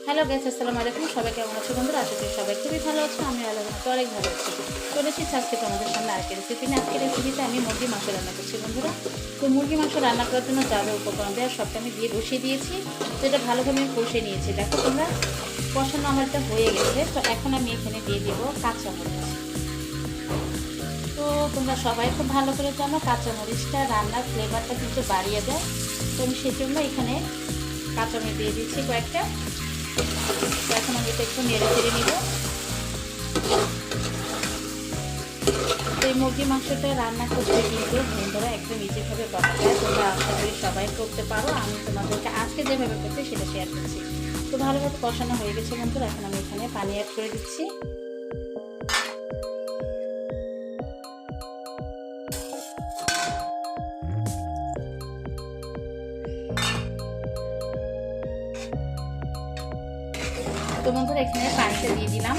Hello guys, আসসালামু আলাইকুম। সবাই কেমন আছো বন্ধুরা? আশা করি সবাই খুবই ভালো আছো। আমি আলহামদুলিল্লাহ অনেক ভালো আছি। চলেছি আজকে তোমাদের সামনে আরেকটা রেসিপি নিয়ে। আজকের রেসিপিতে আমি মুরগি মাংস রান্না করছি বন্ধুরা। তো মুরগি মাংস রান্না করার জন্য যা যা উপকরণ দেওয়ার সবটা আমি দিয়ে বসিয়ে দিয়েছি। তো এটা ভালোভাবে আমি কষে নিয়েছি। দেখো তোমরা, কষানো আমার এটা হয়ে গেছে। তো এখন আমি এখানে দিয়ে দেবো কাঁচামরিচ। তো তোমরা সবাই খুব ভালো করে জানো কাঁচামরিচটা রান্নার ফ্লেভারটা কিন্তু বাড়িয়ে দেয়। তো আমি সেই জন্য এখানে কাঁচামরিচ দিয়ে দিচ্ছি কয়েকটা। তো এখন আমি এটা একটু নেড়ে চেড়ে নিব। তো এই মুরগি মাংসটা রান্না করতে কিন্তু বন্ধুরা একদম ইজিভাবে করা যায়। তোমরা আশা করি সবাই করতে পারো। আমি তোমাদেরকে আজকে যেভাবে করছি সেটা শেয়ার করছি। তো ভালোভাবে কষানো হয়ে গেছে বন্ধুরা। এখন আমি এখানে পানি অ্যাড করে দিচ্ছি। তো বন্ধুরা এখানে পানিটা দিয়ে দিলাম।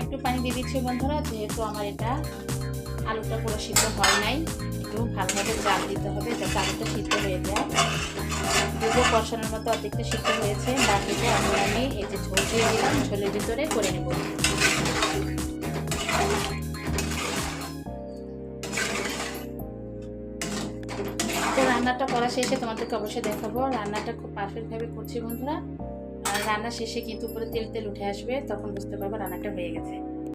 একটু পানি দিয়ে দিচ্ছি বন্ধুরা, যেহেতু আমার এটা আলুটা পুরো সিদ্ধ হয় নাই। একটু ভালোভাবে জাল দিতে হবে যাতে আলুটা সিদ্ধ হয়ে যায়। দুটো কষানোর মতো অর্ধেকটা সিদ্ধ হয়েছে, বাকিটা এখন আমি এই যে ঝোল দিয়ে দিলাম, ঝোলের ভিতরে করে নেব। তো রান্নাটা করা শেষে তোমাদেরকে অবশ্যই দেখাবো। রান্নাটা খুব পারফেক্টভাবে করছি বন্ধুরা। আর রান্না শেষে কিন্তু উপরে তেল তেল উঠে আসবে, তখন বুঝতে পারবো রান্নাটা হয়ে গেছে।